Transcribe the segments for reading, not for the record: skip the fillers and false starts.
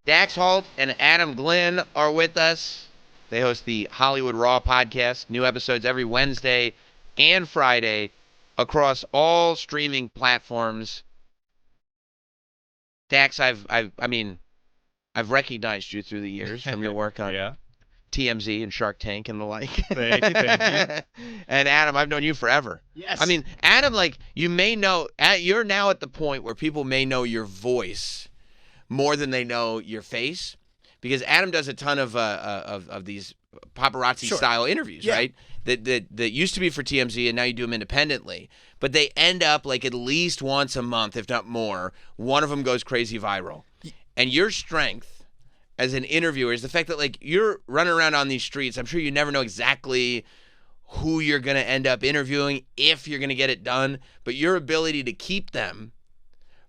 Dax Holt and Adam Glyn are with us. They host the Hollywood Raw podcast. New episodes every Wednesday and Friday across all streaming platforms. Dax, I've recognized you through the years from your work on TMZ and Shark Tank and the like. Thank you. And Adam, I've known you forever. Yes. I mean, Adam, you may know, you're now at the point where people may know your voice more than they know your face, because Adam does a ton of these paparazzi style interviews, right? That used to be for TMZ and now you do them independently. But they end up at least once a month, if not more. One of them goes crazy viral. And your strength as an interviewer is the fact that you're running around on these streets. I'm sure you never know exactly who you're going to end up interviewing, if you're going to get it done, but your ability to keep them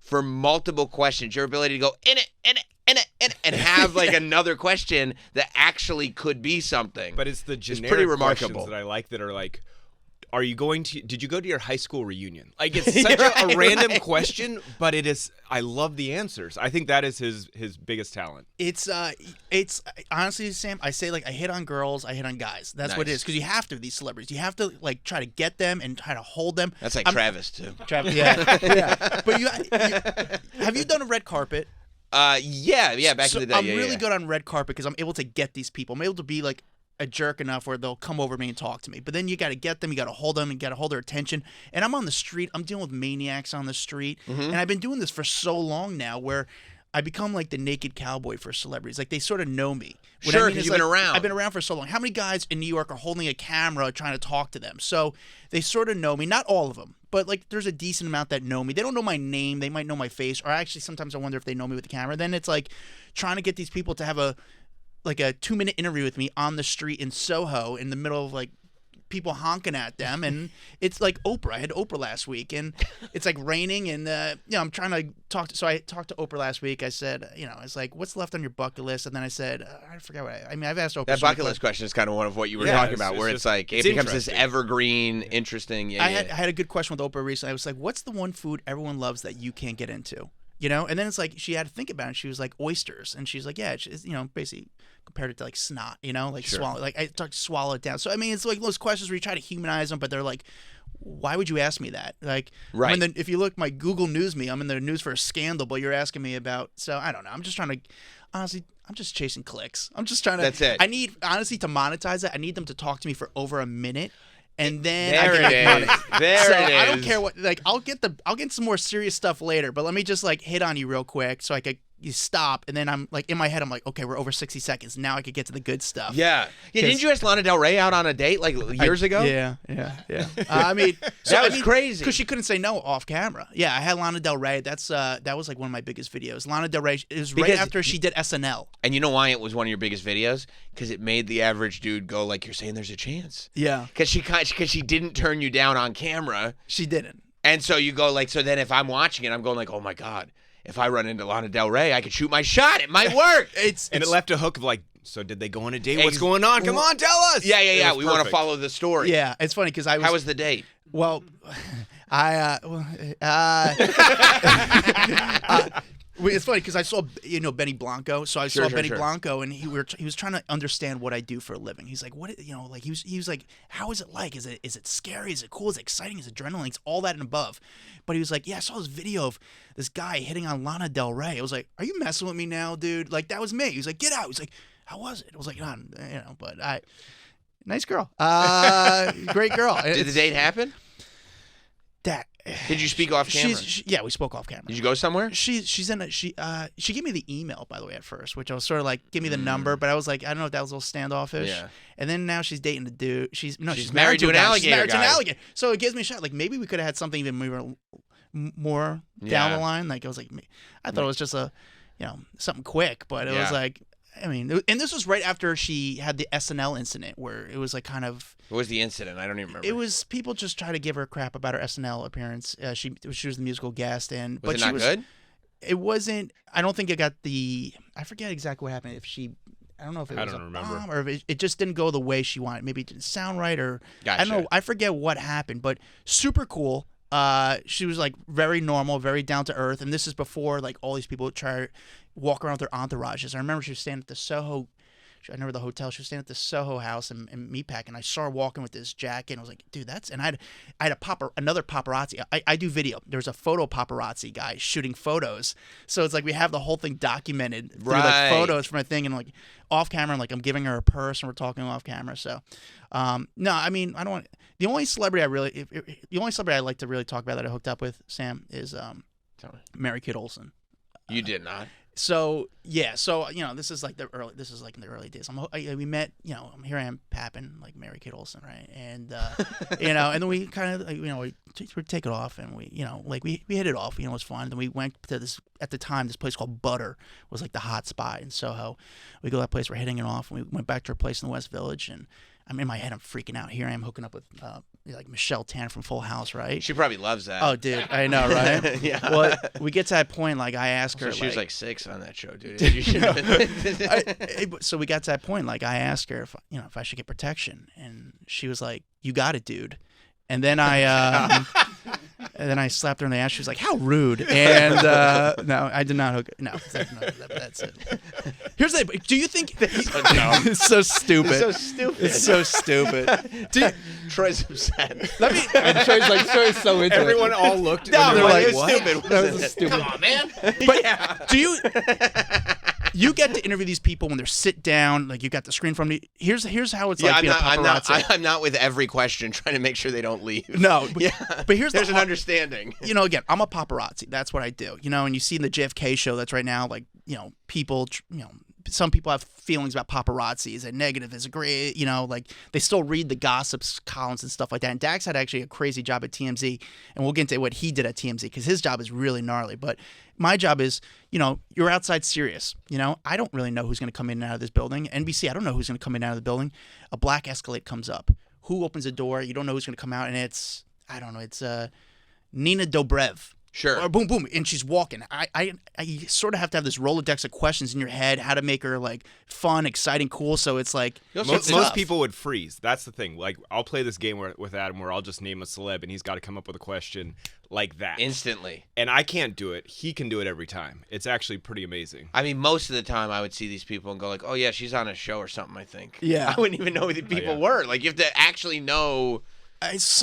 for multiple questions, your ability to go in it, and have another question that actually could be something. But it's the generic pretty remarkable questions that I like that are like, did you go to your high school reunion? It's such a random question, but it is, I love the answers. I think that is his biggest talent. It's honestly, Sam, I say I hit on girls, I hit on guys. That's what it is, because you have to, these celebrities. You have to try to get them and try to hold them. That's Travis too. Travis, yeah. But have you done a red carpet? Yeah, back in the day. I'm really good on red carpet because I'm able to get these people. I'm able to be a jerk enough where they'll come over to me and talk to me. But then you got to get them, you got to hold them, you got to hold their attention. And I'm on the street, I'm dealing with maniacs on the street. Mm-hmm. And I've been doing this for so long now where I become the naked cowboy for celebrities. They sort of know me. Sure, because you've been around. I've been around for so long. How many guys in New York are holding a camera trying to talk to them? So they sort of know me. Not all of them, but there's a decent amount that know me. They don't know my name. They might know my face. Or actually, sometimes I wonder if they know me with the camera. Then it's trying to get these people to have a 2-minute interview with me on the street in Soho in the middle of people honking at them, and it's like Oprah. I had Oprah last week, and it's raining, and I'm trying to talk to. So I talked to Oprah last week. I said, it's what's left on your bucket list, and then I said, I forgot what I've asked Oprah. That bucket list question is kind of one of what you were talking about, where it becomes this evergreen, interesting. I had a good question with Oprah recently. I was like, what's the one food everyone loves that you can't get into? And then it's she had to think about it. She was like, oysters, and she's like, yeah, it's, basically compared it to snot, Sure. swallow. I talked to swallow it down. So I mean, it's those questions where you try to humanize them, but they're why would you ask me that? Right. If you look my Google News me, I'm in the news for a scandal, but you're asking me about. So I don't know. I'm just trying to, honestly, I'm just chasing clicks. I'm just trying to. That's it. I need, honestly, to monetize it. I need them to talk to me for over a minute. And then there I get it is. money. There so it is. I don't care what. I'll get some more serious stuff later. But let me just hit on you real quick, so I could stop. And then I'm in my head, I'm okay, we're over 60 seconds. Now I could get to the good stuff. Yeah. Didn't you ask Lana Del Rey out on a date years ago? Yeah. I mean, that was crazy because she couldn't say no off camera. Yeah, I had Lana Del Rey. That was one of my biggest videos. Lana Del Rey is right after she did SNL. And you know why it was one of your biggest videos? Because it made the average dude go you're saying there's a chance. Yeah. Because she didn't turn you down on camera. She didn't. And so you go so then if I'm watching it, I'm going oh my God, if I run into Lana Del Rey, I could shoot my shot. It might work. It left a hook of so did they go on a date? What's going on? Come on, tell us. Yeah. We want to follow the story. Yeah, it's funny because How was the date? Well, it's funny because I saw Benny Blanco, so I saw Benny Blanco, and he was trying to understand what I do for a living. He's like, what he was like, how is it like? Is it scary? Is it cool? Is it exciting? Is it adrenaline? It's all that and above. But he was like, yeah, I saw this video of this guy hitting on Lana Del Rey. I was like, are you messing with me now, dude? That was me. He was like, get out. He was like, how was it? I was like, but nice girl, great girl. Did the date happen? Did you speak off camera? Yeah, we spoke off camera. Did you go somewhere? She gave me the email, by the way, at first, which I was sort of give me the number, but I was like, I don't know if that was a little standoffish. Yeah. And then now she's dating the dude. She's married to an alligator. She's married to an alligator. So it gives me a shot. Maybe we could have had something even more down the line. I was like, I thought it was just something quick, but it was I mean, and this was right after she had the SNL incident where it was kind of. What was the incident? I don't even remember. It was people just trying to give her crap about her SNL appearance. She was the musical guest, and was it not good? It wasn't. I don't think it got the. I forget exactly what happened. I don't know if it was a bomb or if it just didn't go the way she wanted. Maybe it didn't sound right, or gotcha. I don't know. I forget what happened, but super cool. She was like very normal, very down to earth, and this is before like all these people would try to walk around with their entourages. I remember she was staying at the Soho. I remember the hotel. She was staying at the Soho house in Meatpack, and I saw her walking with this jacket, and I was like, dude, that's. And I had another paparazzi. I do video. There's a photo paparazzi guy shooting photos, so it's like we have the whole thing documented through like photos from a thing, and like off camera, like I'm giving her a purse, and we're talking off camera. So, no, I mean, I don't want. The only celebrity I like to really talk about that I hooked up with, Sam, is Mary Kate Olsen. You did not. So yeah, so this is like in the early days. We met, here I am papping like Mary Kate Olsen, right? And and then we kind of we take it off, and we hit it off. It was fun. Then we went to this at the time this place called Butter was like the hot spot in Soho. We go to that place, we're hitting it off, and we went back to her place in the West Village, and I'm in my head, I'm freaking out. Here I am hooking up with like Michelle Tanner from Full House, right? She probably loves that. Oh, dude, I know, right? Yeah. Well, we get to that point, like I asked her. She was like 6 on that show, dude. You should So we got to that point, like I asked her if I should get protection, and she was like, "You got it, dude." And then I slapped her in the ass. She was like, "How rude!" And no, I did not hook. No, that's it. Here's the. Do you think it's so stupid? It's so stupid. It's so stupid. Troy's upset. Let me. And Troy's so into Everyone it. all looked. No, they're like, like, what? stupid. That was stupid. Come on, man. But yeah. do you? You get to interview these people when they're sit down, like you got the screen from me. Here's how it's like being a paparazzi. I'm not with every question trying to make sure they don't leave. No, but, but there's an understanding. Again, I'm a paparazzi. That's what I do. And you see in the JFK show that's right now, like people, some people have feelings about paparazzi. Is it negative? Is it great? Like they still read the gossips columns and stuff like that. And Dax had actually a crazy job at TMZ, and we'll get into what he did at TMZ because his job is really gnarly. But my job is, you're outside Sirius. I don't really know who's going to come in and out of this building. NBC, I don't know who's going to come in and out of the building. A black Escalade comes up. Who opens the door? You don't know who's going to come out, and it's Nina Dobrev. Sure. Or boom, boom, and she's walking. I sort of have to have this Rolodex of questions in your head, how to make her like fun, exciting, cool. So it's like most people would freeze. That's the thing. Like I'll play this game with Adam where I'll just name a celeb and he's got to come up with a question like that instantly. And I can't do it. He can do it every time. It's actually pretty amazing. I mean, most of the time I would see these people and go like, "Oh yeah, she's on a show or something." I think. Yeah. I wouldn't even know who the people were. Like you have to actually know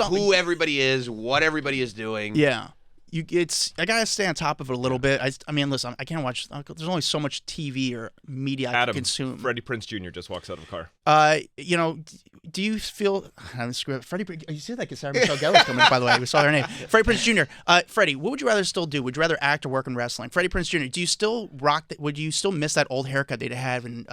who everybody is, what everybody is doing. Yeah. I gotta stay on top of it a little bit. I mean, listen, I can't watch. There's only so much TV or media I can consume. Freddie Prinze Jr. just walks out of a car. Do you feel? Freddie, you see that? Sarah Michelle Gellar's coming. By the way, we saw her name. Freddie Prinze Jr. Freddie, what would you rather still do? Would you rather act or work in wrestling? Freddie Prinze Jr. Do you still rock? Would you still miss that old haircut they'd have? And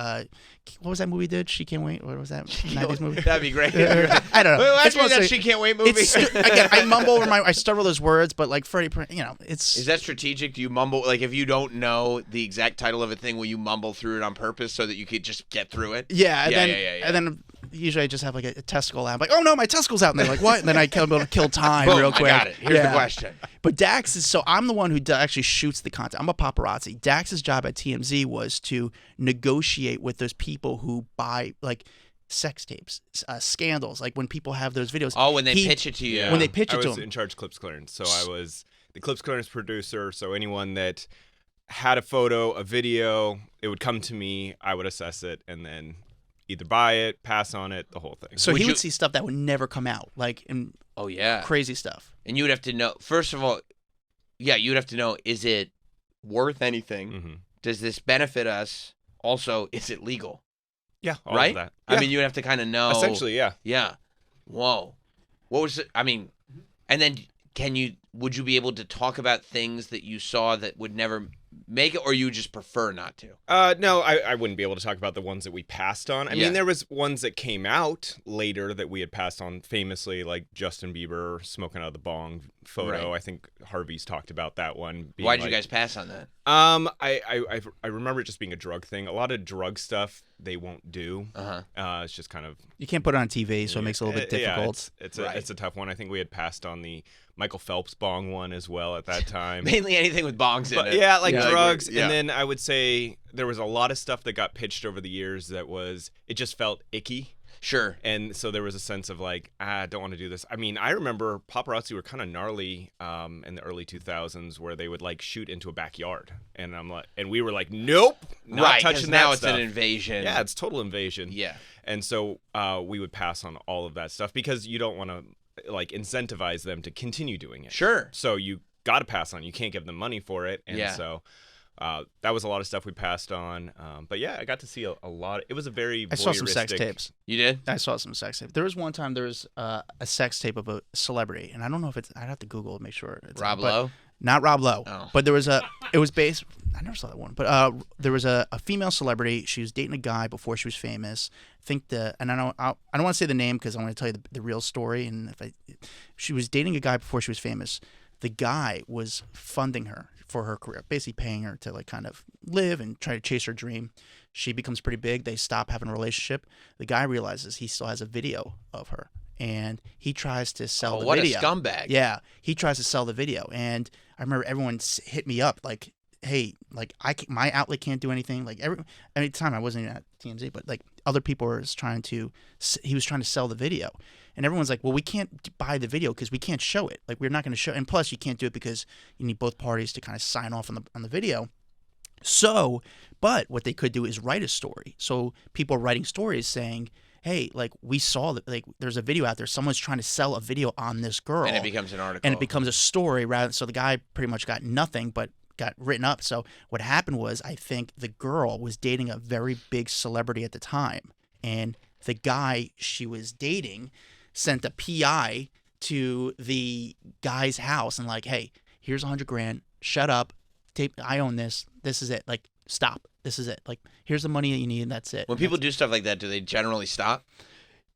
what was that movie? She Can't Wait. What was that? 90s movie. That'd be great. I don't know. Well, actually, that She Can't Wait movie. Again, I mumble over I stumble those words, but like Freddie Prinze, it's. Is that strategic? Do you mumble like if you don't know the exact title of a thing, will you mumble through it on purpose so that you could just get through it? Yeah, and then usually I just have like a testicle out. I'm like, oh no, my testicle's out, and they're like, what? And then I kill time Boom, real quick. I got it. Here's the question. But Dax is I'm the one who actually shoots the content. I'm a paparazzi. Dax's job at TMZ was to negotiate with those people who buy like sex tapes, scandals, like when people have those videos. Oh, when they pitch it to you. When they pitch it to I was him. in charge of clips clearance, so I was the clips clearance producer. So anyone that had a photo, a video, it would come to me. I would assess it and then either buy it, pass on it, the whole thing. So he would see stuff that would never come out, like crazy stuff. And you would have to know. First of all, you would have to know: is it worth anything? Mm-hmm. Does this benefit us? Also, is it legal? Yeah, all right. Of that. I mean, you would have to kind of know. Essentially, yeah. Yeah. Whoa. What was it? I mean, and then would you be able to talk about things that you saw that would never make it, or you just prefer not to? No, I wouldn't be able to talk about the ones that we passed on. I mean, there was ones that came out later that we had passed on famously, like Justin Bieber smoking out of the bong photo. Right. I think Harvey's talked about that one. Why'd you guys pass on that? I remember it just being a drug thing. A lot of drug stuff they won't do. It's just kind of you can't put it on TV, so it makes it a little bit difficult. Yeah, it's a tough one. I think we had passed on the Michael Phelps bong one as well at that time. Mainly anything with bongs in it. Yeah, like drugs. And then I would say there was a lot of stuff that got pitched over the years that it just felt icky. Sure. And so there was a sense of like, I don't want to do this. I mean, I remember paparazzi were kind of gnarly in the early 2000s where they would like shoot into a backyard. And we were like, nope, not touching that now stuff. it's an invasion. Yeah, it's total invasion. Yeah. And so we would pass on all of that stuff because you don't want to like incentivize them to continue doing it. Sure. So you got to pass on. You can't give them money for it. And so that was a lot of stuff we passed on. But yeah, I got to see a lot. It was a very I saw some sex tapes. You did? I saw some sex tapes. There was one time there was a sex tape of a celebrity, and I don't know if it's. I'd have to Google it, make sure. It's Rob Lowe? Not Rob Lowe. Oh. But there was it was based. I never saw that one. But there was a female celebrity. She was dating a guy before she was famous. I think and I don't want to say the name because I want to tell you the real story. And she was dating a guy before she was famous. The guy was funding her for her career, basically paying her to like kind of live and try to chase her dream. She becomes pretty big. They stop having a relationship. The guy realizes he still has a video of her, and he tries to sell the video. What a scumbag. Yeah, he tries to sell the video, and I remember everyone hit me up like, "Hey, like my outlet can't do anything." Like every time I wasn't even at TMZ, but like other people he was trying to sell the video. And everyone's like, well, we can't buy the video because we can't show it. Like, we're not going to show. And plus, you can't do it because you need both parties to kind of sign off on the video. So, but what they could do is write a story. So people are writing stories saying, hey, like, we saw that, like, there's a video out there. Someone's trying to sell a video on this girl. And it becomes an article. And it becomes a story so the guy pretty much got nothing but got written up. So what happened was, I think the girl was dating a very big celebrity at the time. And the guy she was dating sent a PI to the guy's house and like, hey, here's $100,000. Shut up. I own this. This is it. Like, stop. This is it. Like, here's the money that you need, and that's it. When people do stuff like that, do they generally stop?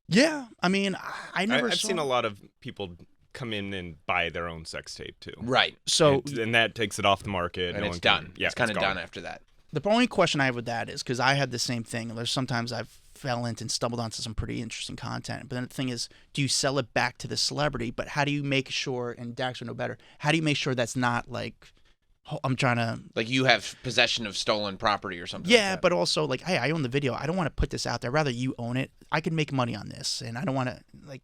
Yeah. I mean, I've seen a lot of people come in and buy their own sex tape too. Right. So and that takes it off the market. And it's done. Yeah, it's kind of done after that. The only question I have with that is because I had the same thing. There's sometimes I've fell into and stumbled onto some pretty interesting content. But then the thing is, do you sell it back to the celebrity? But how do you make sure, and Dax would know better, how do you make sure that's not like, I'm trying to... Like you have possession of stolen property or something Yeah, like that. but also like, hey, I own the video. I don't want to put this out there. I'd rather you own it. I can make money on this. And I don't want to, like...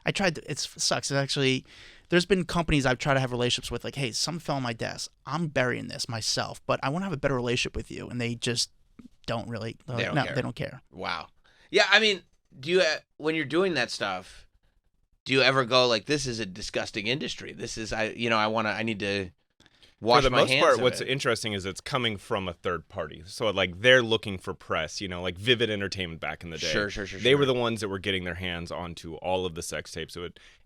I tried to... It sucks. It's actually... There's been companies I've tried to have relationships with, like, hey, something fell on my desk. I'm burying this myself, but I want to have a better relationship with you. And they just don't really... They don't care. They don't care. Wow. Yeah, I mean, do you when you're doing that stuff, do you ever go like, this is a disgusting industry? This is, I need to wash my hands of it. For the most part, what's interesting is it's coming from a third party. So, like, they're looking for press, like Vivid Entertainment back in the day. Sure. They were the ones that were getting their hands onto all of the sex tapes.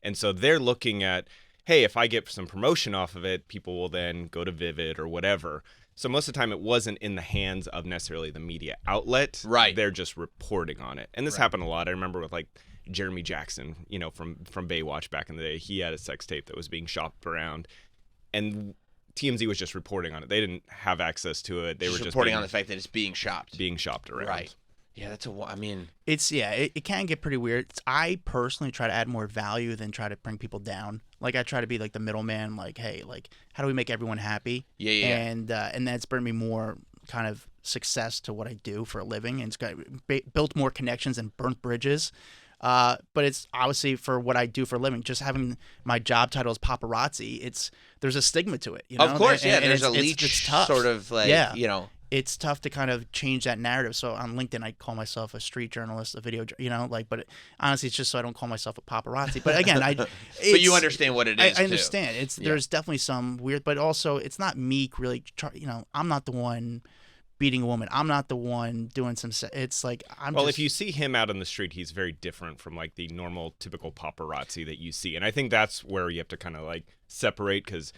And so they're looking at, hey, if I get some promotion off of it, people will then go to Vivid or whatever. So most of the time it wasn't in the hands of necessarily the media outlet. Right. They're just reporting on it. And this happened a lot. I remember with like Jeremy Jackson, from Baywatch back in the day. He had a sex tape that was being shopped around. And TMZ was just reporting on it. They didn't have access to it. They were just reporting on the fact that it's being shopped. Being shopped around. Right. Yeah, it can get pretty weird. I personally try to add more value than try to bring people down. Like, I try to be like the middleman, like, hey, like, how do we make everyone happy? Yeah. And that's brought me more kind of success to what I do for a living, and it's got built more connections and burnt bridges. But it's obviously for what I do for a living, just having my job title as paparazzi, there's a stigma to it. Of course, and there's a leech it's tough. Sort of like, It's tough to kind of change that narrative. So on LinkedIn, I call myself a street journalist, a video, but honestly, it's just so I don't call myself a paparazzi. But again, but you understand what it is. I understand. There's definitely some weird, but also it's not me really. I'm not the one beating a woman. I'm not the one doing some. It's like if you see him out on the street, he's very different from like the normal, typical paparazzi that you see, and I think that's where you have to kind of like separate because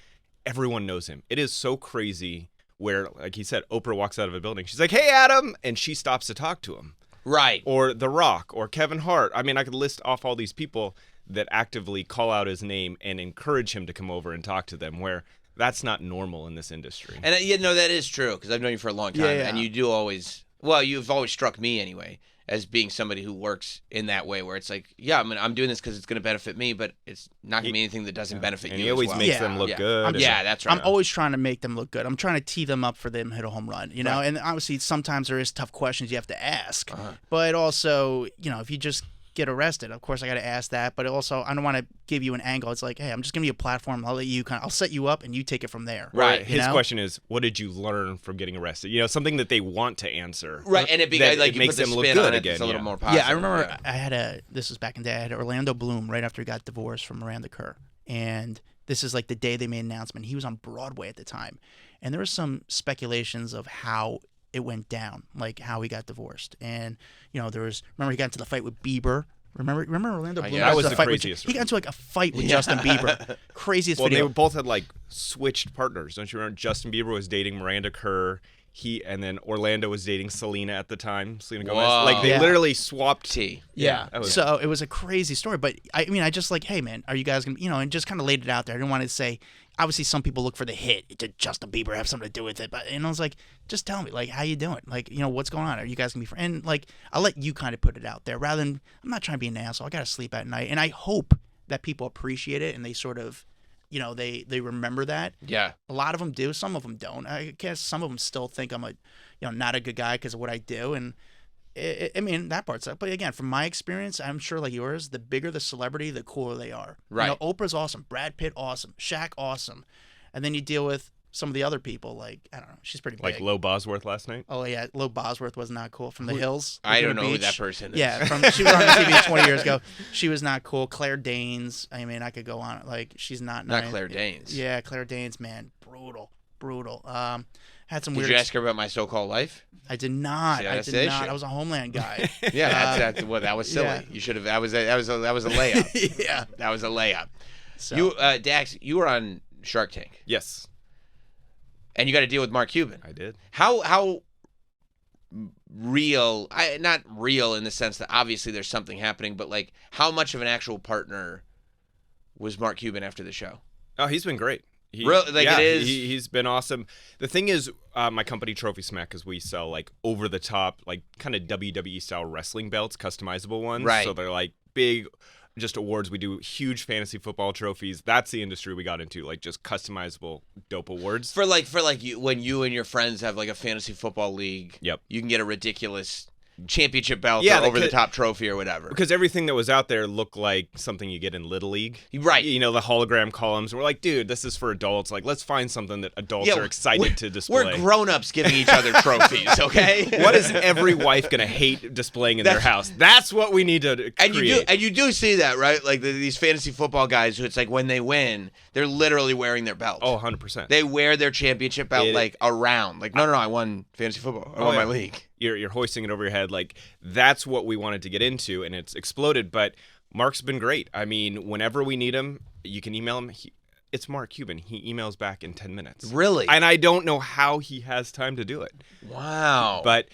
everyone knows him. It is so crazy. Where, like he said, Oprah walks out of a building. She's like, hey, Adam. And she stops to talk to him. Right. Or The Rock or Kevin Hart. I mean, I could list off all these people that actively call out his name and encourage him to come over and talk to them, where that's not normal in this industry. And that is true because I've known you for a long time. Yeah. And you do always, you've always struck me anyway as being somebody who works in that way, where it's like, yeah, I'm doing this because it's going to benefit me, but it's not going to be anything that doesn't benefit and you. he always as well. makes them look good. Yeah, that's right. I'm always trying to make them look good. I'm trying to tee them up for them to hit a home run, you know. Right. And obviously, sometimes there is tough questions you have to ask, but also, you know, if you just get arrested, of course I got to ask that, but also I don't want to give you an angle. It's like, hey, I'm just giving you a platform. I'll let you I'll set you up and you take it from there. Right. His question is, what did you learn from getting arrested? You know, something that they want to answer. Right, and it makes them look good again. It's a little more positive. Yeah, I remember I had this was back in the day, I had Orlando Bloom right after he got divorced from Miranda Kerr. And this is like the day they made an announcement. He was on Broadway at the time. And there was some speculations of how it went down, like how he got divorced. And, you know, remember he got into the fight with Bieber. Remember Orlando Bloom? That was the fight craziest. He got into like a fight with Justin Bieber. Craziest video. They both had like switched partners. Don't you remember? Justin Bieber was dating Miranda Kerr. And then Orlando was dating Selena at the time. Selena Gomez. Whoa. Like they literally swapped. Yeah. So it was a crazy story. But I mean, I just like, hey man, are you guys gonna, you know, and just kind of laid it out there. I didn't want to say. Obviously, some people look for the hit. Did Justin Bieber have something to do with it? But I was like, just tell me, like, how you doing? Like, you know, what's going on? Are you guys gonna be friends? And like, I'll let you kind of put it out there rather than I'm not trying to be an asshole. I gotta sleep at night, and I hope that people appreciate it and they sort of, you know, they remember that. Yeah. A lot of them do. Some of them don't. I guess some of them still think I'm not a good guy because of what I do. And I mean, that part's up. But again, from my experience, I'm sure like yours, the bigger the celebrity, the cooler they are. Right. You know, Oprah's awesome. Brad Pitt, awesome. Shaq, awesome. And then you deal with some of the other people, like, I don't know, she's pretty big. Like Lo Bosworth last night? Oh, yeah. Lo Bosworth was not cool. From the Hills. I don't Laguna know who Beach. that person is. Yeah, she was on the TV 20 years ago. She was not cool. Claire Danes. I mean, I could go on. Like, she's not nice. Not Claire Danes. Yeah, Claire Danes, man. Brutal. Had some Did weird. you ask her about my so-called life? I did not. See, I that's did the not. issue. I was a Homeland guy. Yeah, that was silly. yeah. You should have. That was a layup. Yeah. That was a layup. So. You, Dax, you were on Shark Tank, Yes, and you got to deal with Mark Cuban. I did. How real? Not real in the sense that obviously there's something happening, but like how much of an actual partner was Mark Cuban after the show? Oh, he's been great. Really? Like it is. He's been awesome. The thing is, my company Trophy Smack, because we sell like over the top, like kind of WWE style wrestling belts, customizable ones. Right. So they're like big, just awards. We do huge fantasy football trophies. That's the industry we got into, like just customizable dope awards. For like you, when you and your friends have like a fantasy football league. Yep. You can get a ridiculous championship belt Yeah, or over the top trophy or whatever. Because everything that was out there looked like something you get in Little League. Right. You know, the hologram columns. We're like, dude, this is for adults. Like, let's find something that adults are excited to display. We're grown-ups giving each other trophies, okay? What is every wife going to hate displaying in their house? That's what we need to create. And you do see that, right? Like these fantasy football guys who it's like when they win, they're literally wearing their belt. Oh, 100%. They wear their championship belt like around. Like, no, I won fantasy football. I won my league. You're hoisting it over your head. Like, that's what we wanted to get into, and it's exploded. But Mark's been great. I mean, whenever we need him, you can email him. It's Mark Cuban. He emails back in 10 minutes. Really? And I don't know how he has time to do it. Wow. But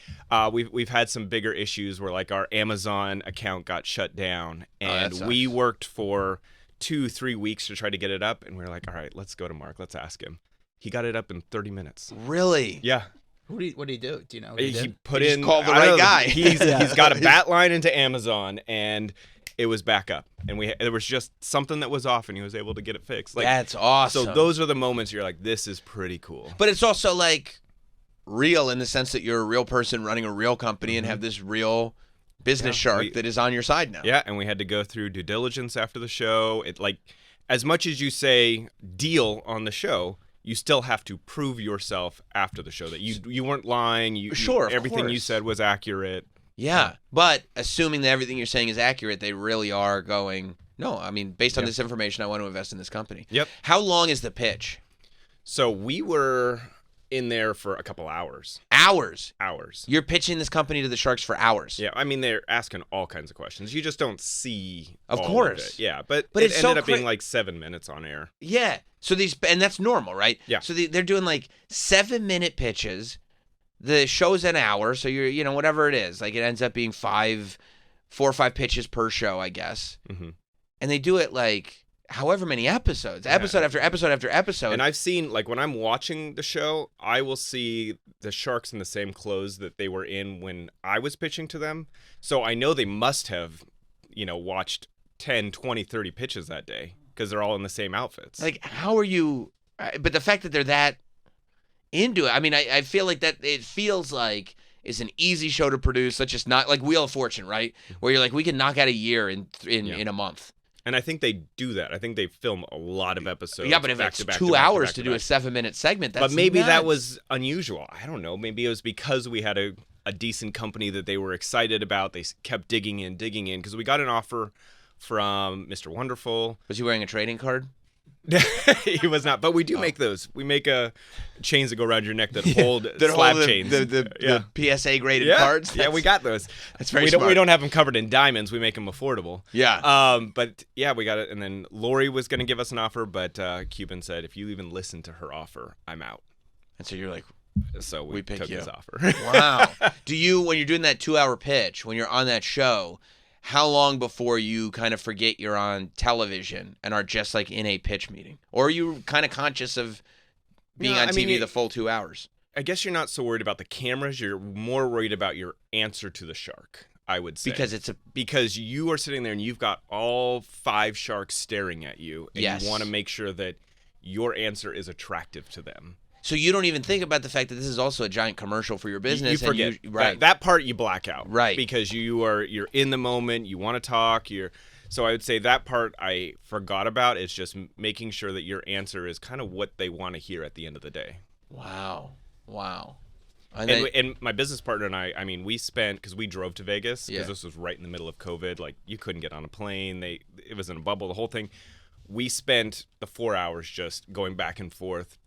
we've had some bigger issues where, like, our Amazon account got shut down, and we worked for 2-3 weeks to try to get it up, and we were like, all right, let's go to Mark. Let's ask him. He got it up in 30 minutes. Really? Yeah. What did he do? Do you know? He put He just in called the right guy. He's got a bat line into Amazon, and it was back up. And there was just something that was off, and he was able to get it fixed. Like, that's awesome. So those are the moments you're like, this is pretty cool. But it's also like real in the sense that you're a real person running a real company and have this real business shark that is on your side now. Yeah, and we had to go through due diligence after the show. It like, as much as you say deal on the show, you still have to prove yourself after the show that you weren't lying. Everything you said was accurate. Yeah, but assuming that everything you're saying is accurate, they really are going, no, I mean, based on this information, I want to invest in this company. Yep. How long is the pitch? So we were in there for a couple hours. Hours? Hours. You're pitching this company to the Sharks for hours? Yeah, I mean, they're asking all kinds of questions. You just don't see Of all course. of it. Yeah, but it it ended ended up up being like 7 minutes on air. Yeah. So and that's normal, right? Yeah. So they're doing like 7-minute pitches. The show's an hour, so you're, whatever it is. Like it ends up being 4 or 5 pitches per show, I guess. Mm-hmm. And they do it like, however many episodes, episode after episode after episode. And I've seen, like, when I'm watching the show, I will see the sharks in the same clothes that they were in when I was pitching to them. So I know they must have, watched 10, 20, 30 pitches that day because they're all in the same outfits. Like, how are you? But the fact that they're that into it, I mean, I feel like that it feels like it's an easy show to produce. Let's just not like Wheel of Fortune, right? Where you're like, we can knock out a year in a month. And I think they do that. I think they film a lot of episodes. Yeah, but if it's 2 hours to do a 7-minute segment, that's but maybe nuts. that was unusual. I don't know. Maybe it was because we had a decent company that they were excited about. They kept digging in, because we got an offer from Mr. Wonderful. Was he wearing a trading card? He was not, but we do make those. We make chains that go around your neck that hold slab chains. The PSA graded cards. Yeah, we got those. That's very smart. We don't have them covered in diamonds. We make them affordable. Yeah. But yeah, we got it. And then Lori was going to give us an offer, but Cuban said, if you even listen to her offer, I'm out. And so you're like, so we took his offer. Wow. Do you, when you're doing that 2-hour pitch, when you're on that show, how long before you kind of forget you're on television and are just like in a pitch meeting? Or are you kind of conscious of being on TV the full 2 hours? I guess you're not so worried about the cameras. You're more worried about your answer to the shark, I would say. Because you are sitting there and you've got all 5 sharks staring at you. And you want to make sure that your answer is attractive to them. So you don't even think about the fact that this is also a giant commercial for your business. You forget. Right. That part you black out. Right. Because you're in the moment. You want to talk. So I would say that part I forgot about. It's just making sure that your answer is kind of what they want to hear at the end of the day. Wow. And my business partner and I mean, we spent, because we drove to Vegas, because this was right in the middle of COVID. Like, you couldn't get on a plane. It was in a bubble, the whole thing. We spent the 4 hours just going back and forth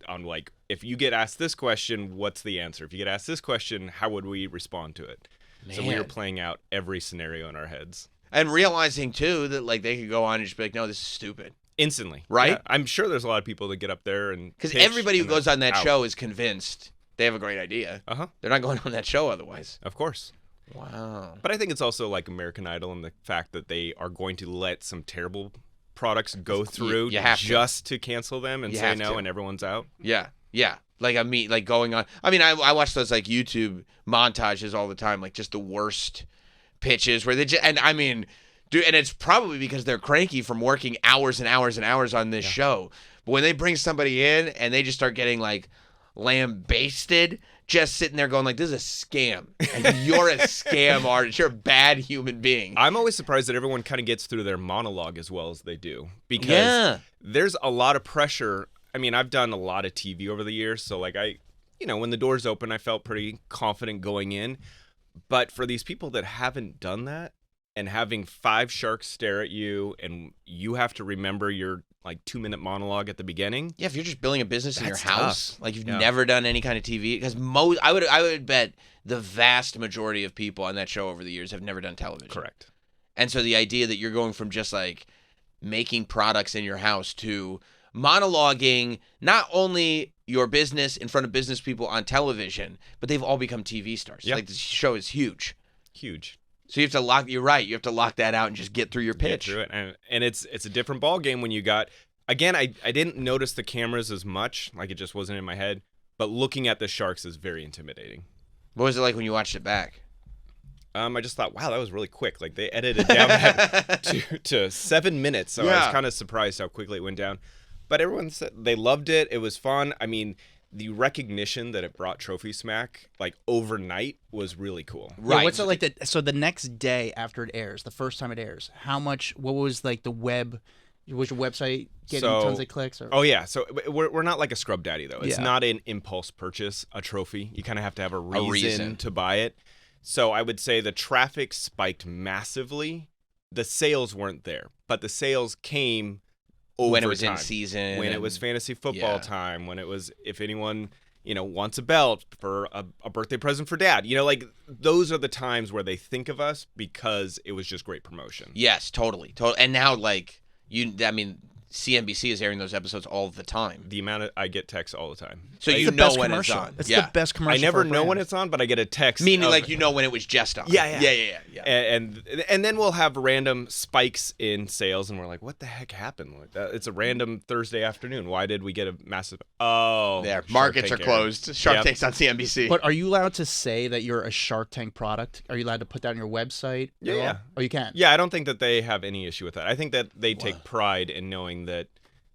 on, like, if you get asked this question, what's the answer? If you get asked this question, how would we respond to it? Man. So we were playing out every scenario in our heads. And realizing, too, that, like, they could go on and just be like, no, this is stupid. Instantly. Right? Yeah, I'm sure there's a lot of people that get up there and because everybody who goes on that show is convinced they have a great idea. Uh-huh. They're not going on that show otherwise. Of course. Wow. But I think it's also like American Idol and the fact that they are going to let some terrible products go through just to cancel them and say no, and everyone's out. Yeah. Like going on. I mean, I watch those like YouTube montages all the time, like just the worst pitches where they just, and I mean, dude, and it's probably because they're cranky from working hours and hours and hours on this show. But when they bring somebody in and they just start getting like lambasted, just sitting there going like, this is a scam. And you're a scam artist. You're a bad human being. I'm always surprised that everyone kind of gets through their monologue as well as they do. Because there's a lot of pressure. I mean, I've done a lot of TV over the years. So like when the doors open, I felt pretty confident going in. But for these people that haven't done that and having 5 sharks stare at you and you have to remember your like 2-minute monologue at the beginning. Yeah, if you're just building a business in your house, like you've Yeah. never done any kind of TV, because I would bet the vast majority of people on that show over the years have never done television. Correct. And so the idea that you're going from just like making products in your house to monologuing not only your business in front of business people on television, but they've all become TV stars. Yeah. Like this show is huge. Huge. So you have to lock. You're right. You have to lock that out and just get through your pitch. Get through it, and it's a different ball game when you got. Again, I didn't notice the cameras as much, like it just wasn't in my head. But looking at the sharks is very intimidating. What was it like when you watched it back? I just thought, wow, that was really quick. Like they edited down that to 7 minutes, so I was kind of surprised how quickly it went down. But everyone said they loved it. It was fun. I mean, the recognition that it brought Trophy Smack like overnight was really cool. Right. Yeah, what's it like so the next day after it airs, the first time it airs, what was like the web? Was your website getting tons of clicks? Or? Oh yeah. So we're not like a Scrub Daddy though. It's not an impulse purchase. A trophy. You kind of have to have a reason to buy it. So I would say the traffic spiked massively. The sales weren't there, but the sales came. When it was in season. When it was fantasy football time. When it was, if anyone, wants a belt for a birthday present for dad. Like those are the times where they think of us because it was just great promotion. Yes, totally. And now, like, CNBC is airing those episodes all the time. The amount I get texts all the time. So It's you the know best when commercial. it's on. It's yeah. the best commercial. I never for a know when brand. it's on, but I get a text. Meaning of, like you know when it was just on. Yeah. Yeah. And then we'll have random spikes in sales, and we're like, what the heck happened? Like it's a random Thursday afternoon. Why did we get a massive? Oh, There. Shark Markets are Tank closed. Shark Yep. Tank's on CNBC. But are you allowed to say that you're a Shark Tank product? Are you allowed to put that on your website? Yeah, at all? yeah. Oh, you can. Yeah, I don't think that they have any issue with that. I think that they take pride in knowing that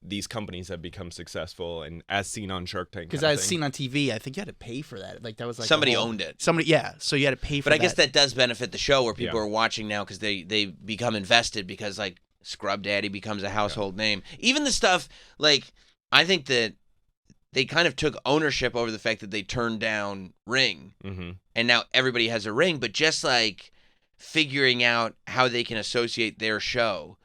these companies have become successful, and as seen on Shark Tank. Because as seen on TV, I think you had to pay for that. Like that was like Somebody the whole- owned it. Somebody, yeah. So you had to pay for But that. I guess that does benefit the show where people Yeah. are watching now because they become invested because like Scrub Daddy becomes a household name. Even the stuff like I think that they kind of took ownership over the fact that they turned down Ring Mm-hmm. and now everybody has a Ring, but just like figuring out how they can associate their show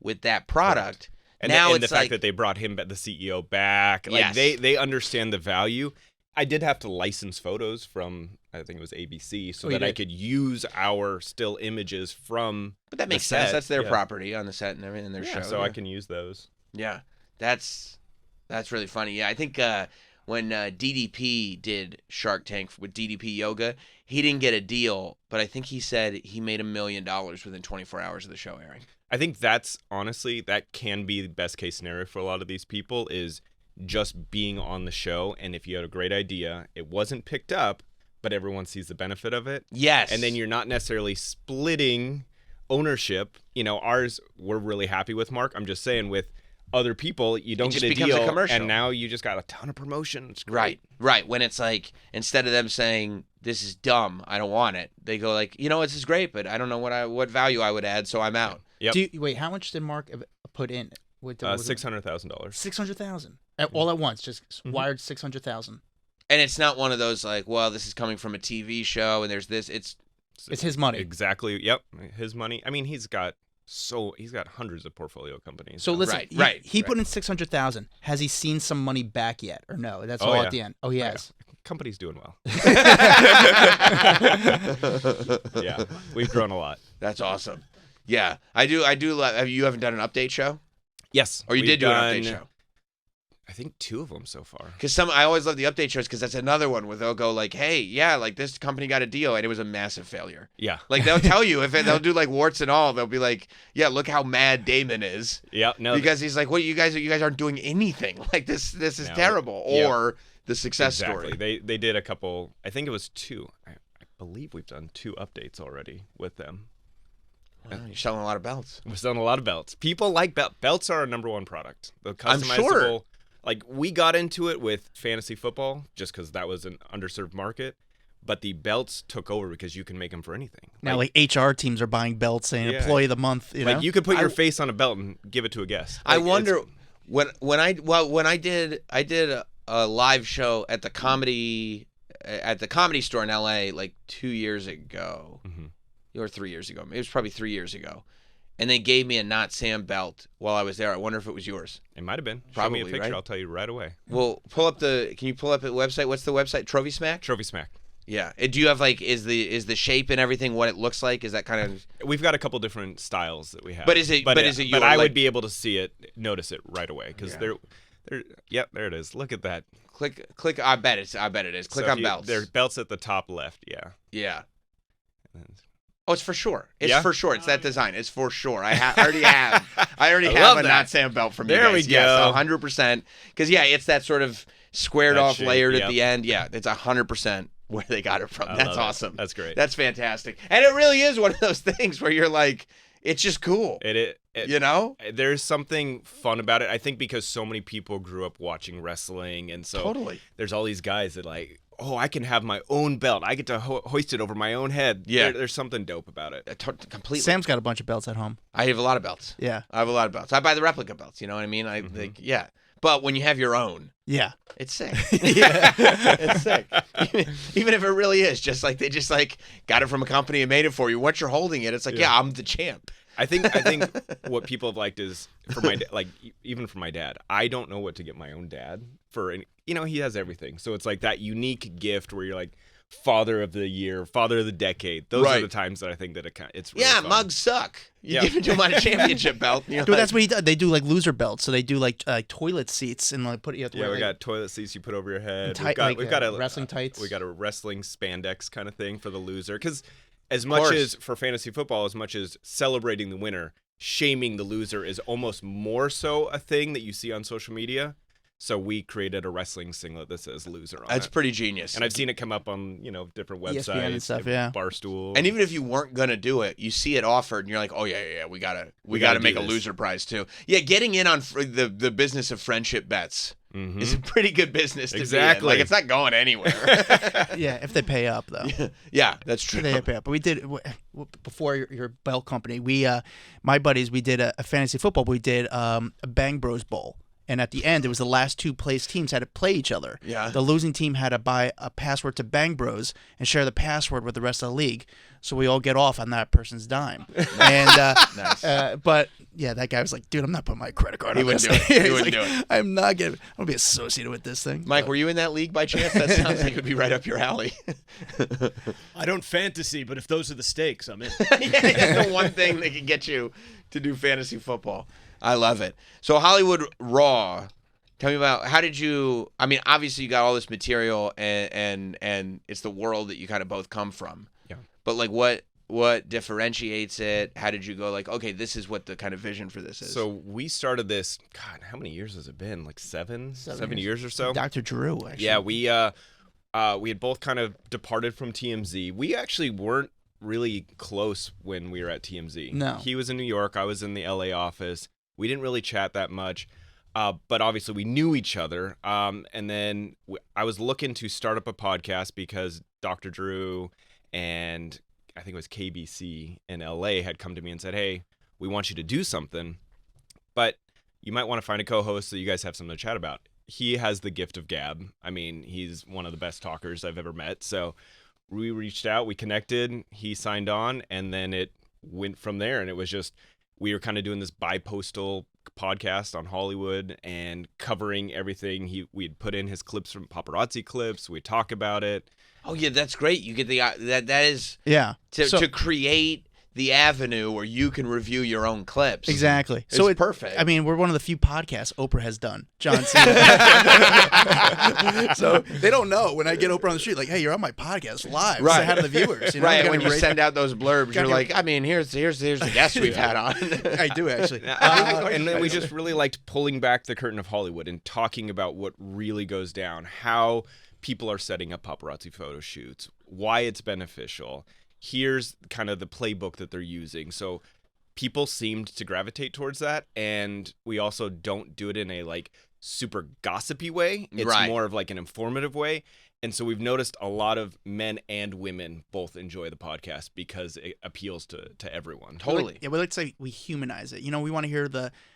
with that product. And now the it's fact like that they brought him, the CEO, back, like Yes. they understand the value. I did have to license photos from, I think it was ABC, so Oh, you that I did? could use our still images from. but that the makes sense. set. That's their Yeah. property on the set and everything in their show. So I can use those. Yeah, that's really funny. Yeah, I think when DDP did Shark Tank with DDP Yoga, he didn't get a deal, but I think he said he made $1 million within 24 hours of the show airing. I think that's honestly that can be the best case scenario for a lot of these people is just being on the show, and if you had a great idea, it wasn't picked up, but everyone sees the benefit of it. Yes, And then you're not necessarily splitting ownership. You know, ours, we're really happy with Mark. I'm just saying with other people, you don't just get a becomes a deal, commercial. and now you just got a ton of promotion. It's great. right. When it's like instead of them saying this is dumb, I don't want it, they go like, this is great, but I don't know what value I would add, so I'm out. Yep. Wait, how much did Mark put in? What was it? $600,000. 600,000 all at once, just wired 600,000. And it's not one of those like, well, this is coming from a TV show, and there's this. It's his money. Exactly. Yep. His money. I mean, he's got hundreds of portfolio companies. So listen, Right, he put in 600,000. Has he seen some money back yet, or no? That's all yeah. at the end. Oh, he has. Company's doing well. Yeah, we've grown a lot. That's awesome. Yeah, I do. You haven't done an update show, Yes. or you we've did do an done, update show? I think 2 of them so far. Because I always love the update shows because that's another one where they'll go like, hey, yeah, like this company got a deal and it was a massive failure. Yeah. Like they'll tell you they'll do like warts and all. They'll be like, yeah, look how mad Damon is. Yeah. No. Because he's like, what you guys aren't doing anything. Like this is No, terrible. yeah. Or the success exactly. story. They did a couple. I think it was 2. I believe we've done 2 updates already with them. Well, you're selling a lot of belts. We're selling a lot of belts. People like belts. Are our number 1 product. The I'm customizable. sure. Like we got into it with fantasy football just because that was an underserved market, but the belts took over because you can make them for anything. Now, like HR teams are buying belts saying employee of the month. You know? Like you could put your face on a belt and give it to a guest. I Like, wonder when I did a live show at the comedy store in LA like 2 years ago. Or 3 years ago. It was probably 3 years ago. And they gave me a Not Sam belt while I was there. I wonder if it was yours. It might have been. Probably, Show me a picture. right? I'll tell you right away. Well, can you pull up a website? What's the website? Trophy Smack? Trophy Smack. Yeah. Do you have like is the shape and everything what it looks like? Is that kind of We've got a couple different styles that we have. But is it your, But I like, would be able to see it, notice it right away because they're. Yep, there it is. Look at that. click I bet it is. Click So on belts. There are belts at the top left. Yeah. Yeah. And then- Oh, it's for sure. It's Yeah? for sure. It's that design. It's for sure. I already have. I already I have love a that. Not Sam belt from you There guys. we Yes, go. 100%. Because it's that sort of squared That off, shape, layered yep. at the end. Yeah, it's 100% where they got it from. I That's love it. awesome. That's great. That's fantastic. And it really is one of those things where you're like, it's just cool. You know? There's something fun about it. I think because so many people grew up watching wrestling, and so Totally. there's all these guys that like, oh, I can have my own belt. I get to hoist it over my own head. Yeah. There's something dope about it. Completely. Sam's got a bunch of belts at home. I have a lot of belts. Yeah. I have a lot of belts. I buy the replica belts. You know what I mean? I think, yeah. But when you have your own, Yeah. it's sick. It's sick. Even if it really is just like they just like got it from a company and made it for you. Once you're holding it, it's like, yeah, I'm the champ. I think what people have liked is for my even for my dad. I don't know what to get my own dad for. He has everything, so it's like that unique gift where you're like, Father of the Year, Father of the Decade. Those are the times that I think that it's really fun. mugs suck. You give it to him on a championship belt. Dude, that's what he does. They do like loser belts, so they do like toilet seats and like put you have to wear, we got toilet seats you put over your head. We've got a wrestling tights. We got a wrestling spandex kind of thing for the loser. Because as much as for fantasy football, as much as celebrating the winner, shaming the loser is almost more so a thing that you see on social media. So we created a wrestling singlet that says "loser" on it. That's pretty genius. And I've seen it come up on different websites, ESPN and stuff, Barstool. And even if you weren't gonna do it, you see it offered, and you're like, oh yeah, we gotta make a loser prize too. Yeah, getting in on the business of friendship bets is a pretty good business to be in. Like it's not going anywhere. Yeah, if they pay up though. Yeah, that's true. They pay up. But we did before your belt company. We my buddies, we did a fantasy football. We did a Bang Bros Bowl. And at the end, it was the last two placed teams had to play each other. Yeah. The losing team had to buy a password to Bang Bros and share the password with the rest of the league. So we all get off on that person's dime. And Nice. but yeah, that guy was like, "Dude, I'm not putting my credit card on this." He wouldn't do it. He wouldn't like, do it. I'm not gonna be associated with this thing. Mike, were you in that league by chance? That sounds like it would be right up your alley. I don't fantasy, but if those are the stakes, I'm in. Yeah, the one thing that can get you to do fantasy football. I love it. So Hollywood Raw. Tell me about how did you? I mean, obviously you got all this material, and it's the world that you kind of both come from. Yeah. But like, what differentiates it? How did you go? Like, okay, this is what the kind of vision for this is. So we started this. God, how many years has it been? Like seven years or so. Dr. Drew, actually. Yeah, we had both kind of departed from TMZ. We actually weren't really close when we were at TMZ. No. He was in New York. I was in the LA office. We didn't really chat that much. But obviously we knew each other. And then I was looking to start up a podcast because Dr. Drew and I think it was KBC in LA had come to me and said, "Hey, we want you to do something, but you might want to find a co-host so you guys have something to chat about." He has the gift of gab. I mean, he's one of the best talkers I've ever met. So we reached out, we connected, he signed on, and then it went from there. And it was just, we were kind of doing this bi-postal podcast on Hollywood and covering everything. We'd put in his clips from paparazzi clips. We'd talk about it. Oh yeah, that's great. You get the that is to create the avenue where you can review your own clips. Exactly. So it's perfect. I mean, we're one of the few podcasts Oprah has done. John Cena. So they don't know when I get Oprah on the street, like, "Hey, you're on my podcast live." Right. Say hi to the viewers. You know? Right. When you send out those blurbs, you're like, I mean, here's the guests we've had on. I do actually. And then we just really liked pulling back the curtain of Hollywood and talking about what really goes down, how people are setting up paparazzi photo shoots, why it's beneficial. Here's kind of the playbook that they're using. So people seemed to gravitate towards that. And we also don't do it in a like super gossipy way. It's more of like an informative way. And so we've noticed a lot of men and women both enjoy the podcast because it appeals to everyone. Totally. We like to say we humanize it. You know, we want to hear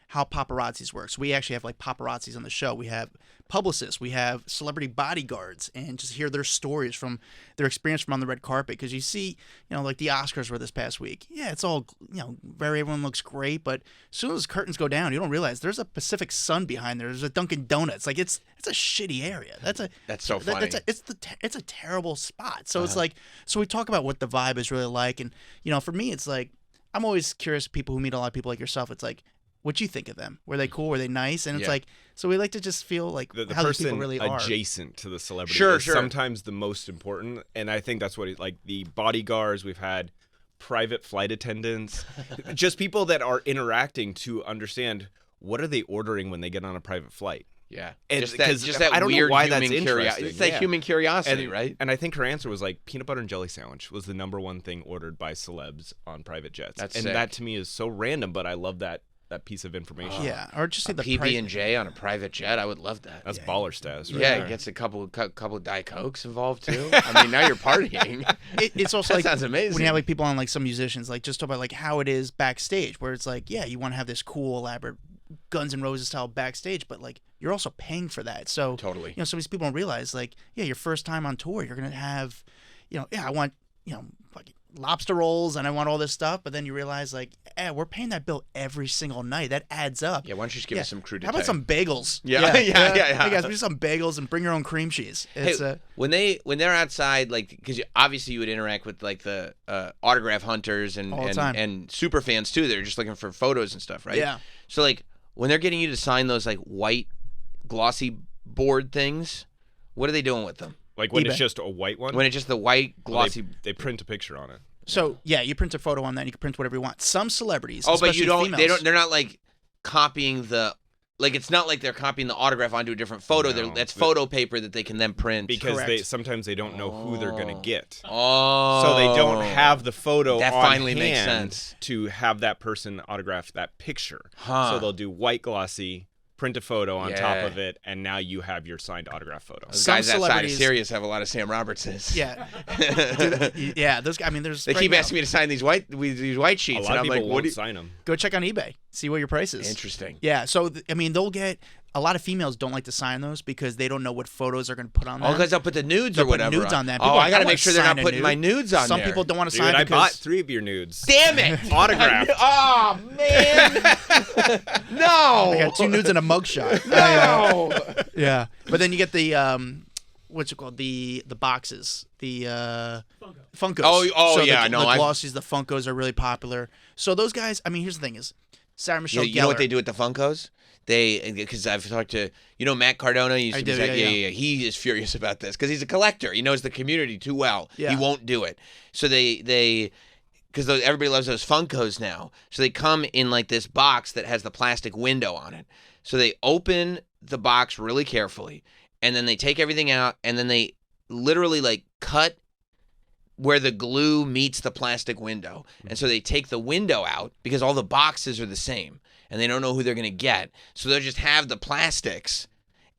how paparazzis work. So we actually have like paparazzis on the show. We have publicists, we have celebrity bodyguards, and just hear their stories from their experience from on the red carpet. Because you see, you know, like the Oscars were this past week. Yeah, it's all, you know, everyone looks great, but as soon as curtains go down, you don't realize there's a Pacific Sun behind there. There's a Dunkin' Donuts. Like it's a shitty area. That's so funny. It's a terrible spot. So it's like, so we talk about what the vibe is really like, and you know, for me, it's like I'm always curious. People who meet a lot of people like yourself, it's like, what you think of them? Were they cool? Were they nice? And it's like, so we like to just feel like the how these person people really are. Adjacent to the celebrity is sure. sometimes the most important. And I think that's what like the bodyguards, we've had private flight attendants, just people that are interacting to understand what are they ordering when they get on a private flight. Yeah, and just that I don't weird know why human that's interesting. It's that human curiosity, and, right? And I think her answer was like peanut butter and jelly sandwich was the number one thing ordered by celebs on private jets. That's and sick. that to me is so random, but I love that piece of information. Yeah, or just a the PB&J on a private jet. I would love that. That's baller status, right? Yeah, there. it gets a couple of Diet Cokes involved too. I mean, now you're partying. It's also that like sounds amazing. when you have like people on like some musicians, like just talk about like how it is backstage, where it's like, yeah, you want to have this cool, elaborate Guns N' Roses style backstage, but like you're also paying for that. So Totally. you know, some of these people don't realize like, yeah, your first time on tour, you're gonna have, you know, yeah, I want, you know, like lobster rolls and I want all this stuff, but then you realize like, we're paying that bill every single night. That adds up. Yeah, why don't you just give us some crudité? How about some bagels? Yeah. Hey guys, bring some bagels and bring your own cream cheese. It's, hey, when they're outside, like, because obviously you would interact with like the autograph hunters and super fans too. They're just looking for photos and stuff, right? Yeah. So like when they're getting you to sign those like white glossy board things, what are they doing with them? Like when eBay. it's just a white one? When it's just the white glossy. They print a picture on it. So yeah, you print a photo on that. And you can print whatever you want. Some celebrities. Oh, but you don't. Females, They don't. They're not like copying the. Like it's not like they're copying the autograph onto a different photo. No, that's photo paper that they can then print. Because Correct. sometimes they don't know who they're gonna get. Oh. So they don't have the photo That on finally hand makes sense. to have that person autograph that picture. Huh. So they'll do white glossy, print a photo on top Yeah. of it, and now you have your signed autograph photo. Those Some guys outside of celebrities- Sirius have a lot of Sam Robertses. Yeah. Dude, yeah. Those. I mean, there's. They right keep now. asking me to sign these white sheets, A lot and of I'm people like, "What won't do you?" sign them. Go check on eBay. See what your price is. Interesting. Yeah. So I mean, they'll get. A lot of females don't like to sign those because they don't know what photos are going to put on there. Oh, because they'll put the nudes They'll or put whatever. nudes on that. Oh, People are I like, got to "I make sure they're wanna not sign a putting my nude." nudes on Some there. people don't want to Dude, sign I because bought 3 of your nudes. Damn it! Autographed. Oh man! No! I got 2 nudes and a mugshot. No! Yeah, but then you get the what's it called? The boxes, the Funkos. Oh, so yeah, the, no, the I've- glossies, the Funkos are really popular. So those guys, I mean, here's the thing: is Sarah Michelle You know what Gellar- they do with the Funkos? Because I've talked to Matt Cardona. Used I to do, be, yeah. He is furious about this because he's a collector. He knows the community too well. Yeah. He won't do it. So they because everybody loves those Funkos now. So they come in like this box that has the plastic window on it. So they open the box really carefully, and then they take everything out, and then they literally like cut where the glue meets the plastic window. And so they take the window out because all the boxes are the same and they don't know who they're going to get. So they'll just have the plastics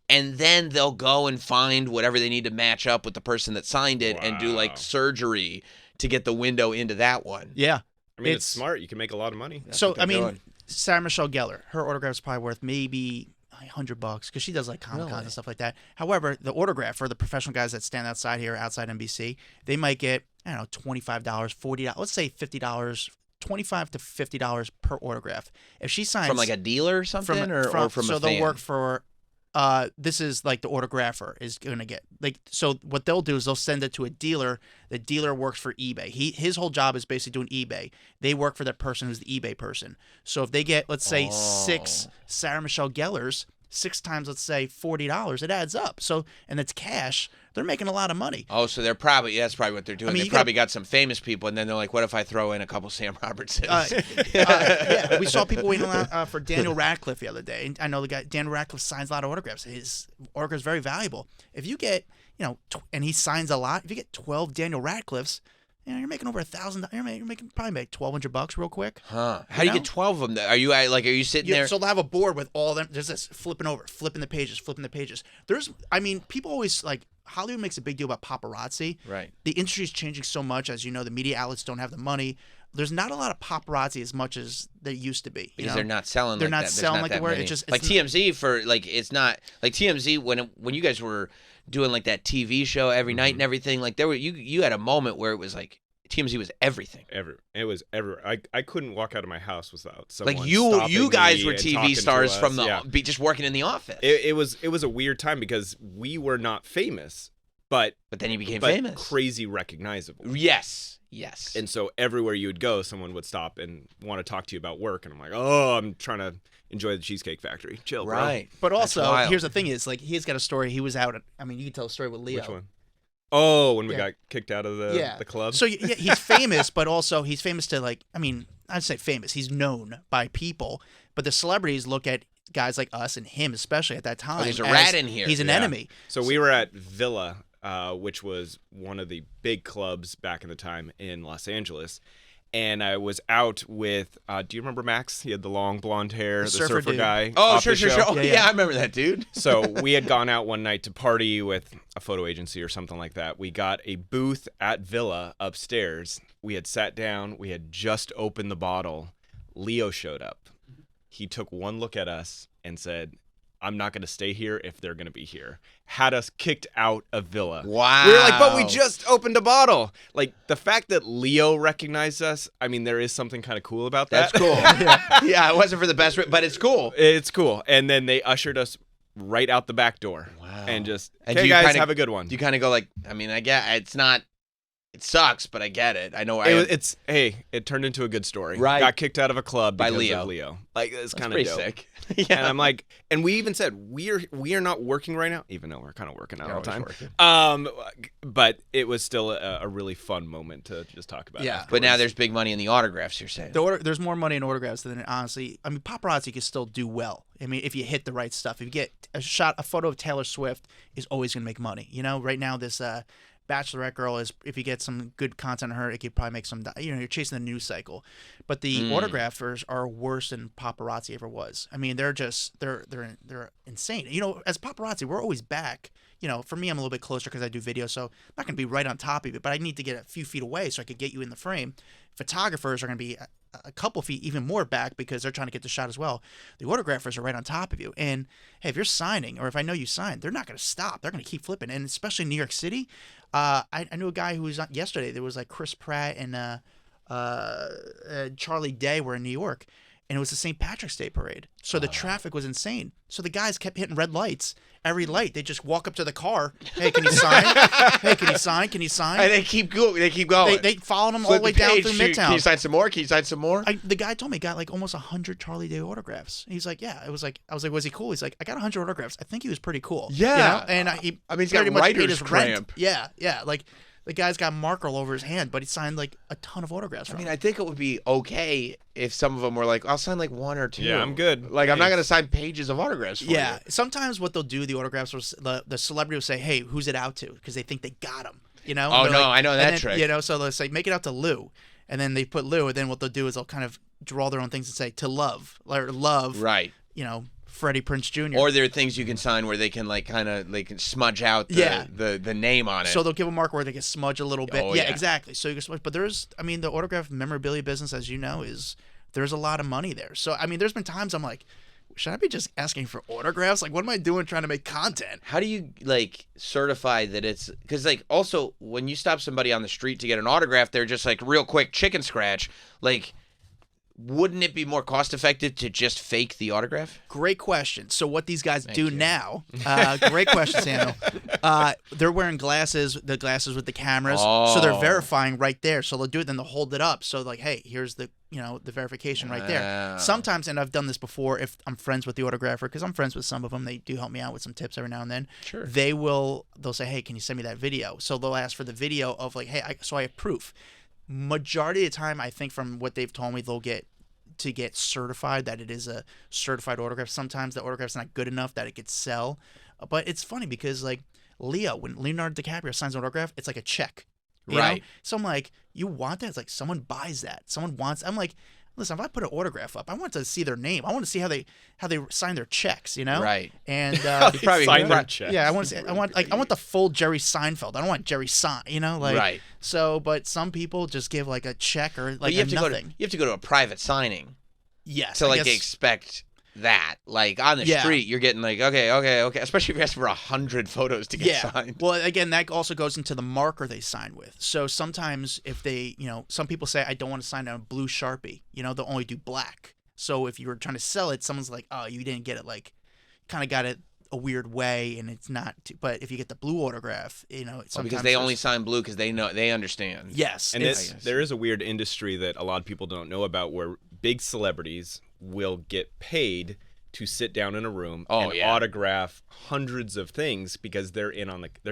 and then they'll go and find whatever they need to match up with the person that signed it and do like Wow. surgery to get the window into that one. Yeah. I mean, it's smart. You can make a lot of money. So what I they're mean, doing. Sarah Michelle Gellar, her autograph's probably worth maybe $100 because she does like Comic-Cons Really? and stuff like that. However, the autograph for the professional guys that stand outside here, outside NBC, they might get, I don't know, $25, $40, let's say $50, $25 to $50 per autograph. If she signs From like a dealer or something or from so a they'll fan? work for this is like the autographer is gonna get like, so what they'll do is they'll send it to a dealer. The dealer works for eBay. His whole job is basically doing eBay. They work for that person who's the eBay person. So if they get, let's say, 6 Sarah Michelle Gellers, 6 times, let's say, $40, it adds up. So, and it's cash. They're making a lot of money. Oh, so that's probably what they're doing. I mean, They you probably got some famous people, and then they're like, "What if I throw in a couple Sam Robertsons?" Yeah, we saw people waiting for Daniel Radcliffe the other day. And I know the guy Daniel Radcliffe signs a lot of autographs. His autograph is very valuable. If you get, and he signs a lot. If you get 12 Daniel Radcliffes, you're making over $1,000. You're making probably make $1,200 real quick. Huh? How do you get 12 of them? Are you sitting there? So they'll have a board with all them. There's this flipping the pages. People always like, Hollywood makes a big deal about paparazzi. Right. The industry is changing so much, as you know. The media outlets don't have the money. There's not a lot of paparazzi as much as there used to be. Because they're not selling. They're like not that. There's selling like that they were. many. It's just like TMZ for like it's not like TMZ when you guys were doing like that TV show every night and everything. Like there were you had a moment where it was like TMZ was everything. It was ever. I couldn't walk out of my house without someone. Like stopping you guys me were and TV talking to stars us. from the Yeah. just working in the office. It was a weird time because we were not famous, but then you became famous. crazy recognizable. Yes. And so everywhere you would go, someone would stop and want to talk to you about work, and I'm like, oh, I'm trying to enjoy the Cheesecake Factory. Chill, bro. Right. But also, That's wild. here's the thing: is like he's got a story. He was out. You can tell a story with Leo. Which one? Oh, when we Yeah. got kicked out of the club. So yeah, he's famous, but also he's famous to like. I'd say famous. He's known by people, but the celebrities look at guys like us and him, especially at that time. there's a as rat in here. He's an Yeah. enemy. So we were at Villa, which was one of the big clubs back in the time in Los Angeles. And I was out with, do you remember Max? He had the long blonde hair, the surfer dude. guy. Oh, off sure. the show. Oh, yeah, I remember that dude. So we had gone out one night to party with a photo agency or something like that. We got a booth at Villa upstairs. We had sat down. We had just opened the bottle. Leo showed up. He took one look at us and said, I'm not going to stay here if they're going to be here. Had us kicked out of Villa. Wow. We were like, but we just opened a bottle. Like, the fact that Leo recognized us, I mean, there is something kind of cool about that. That's cool. Yeah, it wasn't for the best, but it's cool. It's cool. And then they ushered us right out the back door. Wow. And just, And hey, guys, have a good one. Do you kind of go like, I mean, I get it's not, it sucks, but I get it. I know. It turned into a good story. Right. Got kicked out of a club By because Leo. of Leo. Like, it's kind of pretty dope. sick. Yeah. And I'm like, and we even said we are not working right now, even though we're kind of working out all the time. Working. But it was still a really fun moment to just talk about. Yeah. But now there's big money in the autographs. You're saying. There's more money in autographs than honestly. I mean, paparazzi can still do well. I mean, if you hit the right stuff, if you get a photo of Taylor Swift is always gonna make money. You know, right now this Bachelorette girl is, if you get some good content on her, it could probably make some. You know, you're chasing the news cycle, but the autographers are worse than paparazzi ever was. I mean, they're insane. You know, as paparazzi, we're always back. You know, for me, I'm a little bit closer because I do video, so I'm not going to be right on top of it, but I need to get a few feet away so I could get you in the frame. Photographers are going to be a couple feet even more back because they're trying to get the shot as well. The autographers are right on top of you. And, hey, if you're signing or if I know you signed, they're not going to stop. They're going to keep flipping. And especially in New York City, I knew a guy who was on yesterday. There was like Chris Pratt and Charlie Day were in New York. And it was the St. Patrick's Day parade. So the traffic was insane. So the guys kept hitting red lights. Every light, they just walk up to the car. Hey, can you sign? Hey, can you sign? Can you sign? And they keep going. They followed him all the way down through Midtown. Can you sign some more? Can you sign some more? The guy told me he got like almost 100 Charlie Day autographs. He's like, yeah. I was like, was he cool? He's like, I got 100 autographs. I think he was pretty cool. Yeah. You know? And he's got pretty much paid writer's his rent. cramp. Yeah. Like the guy's got marker all over his hand, but he signed like a ton of autographs. I mean, I think it would be okay if some of them were like, I'll sign like one or two. Yeah, I'm good. Like, I'm not going to sign pages of autographs for you. Sometimes what they'll do, the autographs, the celebrity will say, hey, who's it out to? Because they think they got him. You know? Oh, no, like, I know that trick. You know, so they'll say, make it out to Lou. And then they put Lou, and then what they'll do is they'll kind of draw their own things and say, to Love. Or Love. Right. You know, Freddie Prinze Jr. Or there are things you can sign where they can like kind of they can smudge out the name on it. So they'll give a marker where they can smudge a little bit. Oh, yeah, yeah. exactly. So you can smudge. But there's, I mean, the autograph memorabilia business, as you know, there's a lot of money there. So, I mean, there's been times I'm like, should I be just asking for autographs? Like, what am I doing trying to make content? How do you like certify that it's because like also when you stop somebody on the street to get an autograph, they're just like real quick chicken scratch. Like, wouldn't it be more cost effective to just fake the autograph? Great question. So what these guys do you. now, great question, Samuel. They're wearing glasses, the glasses with the cameras. So they're verifying right there. So they'll do it, then they'll hold it up. So like, hey, here's the verification right there. Wow. Sometimes, and I've done this before, if I'm friends with the autographer, because I'm friends with some of them, they do help me out with some tips every now and then. Sure. They'll say, hey, can you send me that video? So they'll ask for the video of like, hey, I have proof. Majority of the time, I think from what they've told me, they'll get certified that it is a certified autograph. Sometimes the autograph's not good enough that it could sell. But it's funny because like Leo, when Leonardo DiCaprio signs an autograph, it's like a check. You know? So I'm like, you want that? It's like someone buys that. Someone wants. I'm like, listen, if I put an autograph up, I want to see their name. I want to see how they sign their checks. You know? Right. And probably sign their checks. yeah, I want to see. I want the full Jerry Seinfeld. I don't want Jerry you know, like Right. So, but some people just give like a check or like But you have to nothing. you have to go to a private signing Yes. to I like guess- expect that. Like on the street, you're getting like okay. Especially if you ask for 100 photos to get signed. Well, again, that also goes into the marker they sign with. So sometimes if they, some people say, I don't want to sign on a blue Sharpie. They'll only do black. So if you were trying to sell it, someone's like, oh, you didn't get it like, kind of got it a weird way, and it's not. But if you get the blue autograph, sometimes Because they only sign blue because they understand. Yes. And there is a weird industry that a lot of people don't know about where big celebrities will get paid to sit down in a room and autograph hundreds of things because they're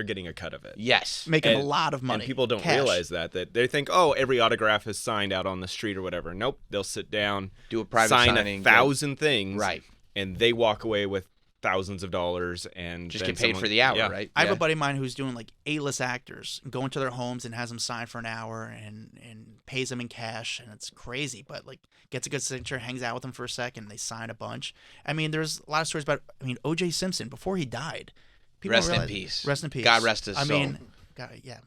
getting a cut of it. Yes. Making a lot of money. And people don't Cash. realize that they think, oh, every autograph is signed out on the street or whatever. Nope. They'll sit down, do a private sign signing, 1,000 things, right? And they walk away with thousands of dollars and just then get paid for the hour, yeah. right? I have a buddy of mine who's doing like A-list actors, going to their homes and has them sign for an hour and pays them in cash, and it's crazy. But like gets a good signature, hangs out with them for a second, they sign a bunch. I mean, there's a lot of stories about. O.J. Simpson before he died. Rest in peace. Rest in peace. God rest his soul. I mean,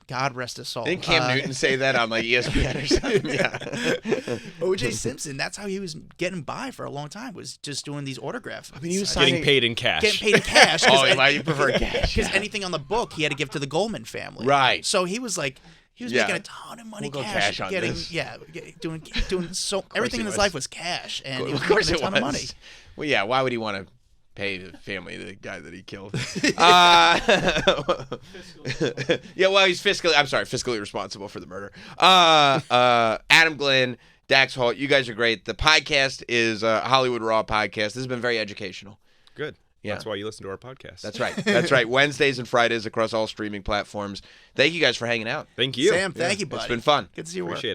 God rest his soul. Didn't Cam Newton say that on like ESPN or something? Yeah. O.J. Simpson, that's how he was getting by for a long time, was just doing these autographs. I mean, he was Getting paid in cash. Getting paid in cash. Oh, why you prefer cash? Because anything on the book he had to give to the Goldman family. Right. So he was like, Yeah. making a ton of money We'll go cash. cash on getting, this. Yeah, doing so everything in his life was cash, and he was Of course making it a ton was. of money. Well, yeah. Why would he want to pay the family of the guy that he killed? Yeah, well, he's fiscally responsible for the murder. Adam Glyn, Dax Holt, you guys are great. The podcast is Hollywood Raw podcast. This has been very educational. Good. Yeah. That's why you listen to our podcast. That's right. That's right. Wednesdays and Fridays across all streaming platforms. Thank you guys for hanging out. Thank you. Sam, thank you, buddy. It's been fun. Good to see you work. Appreciate it.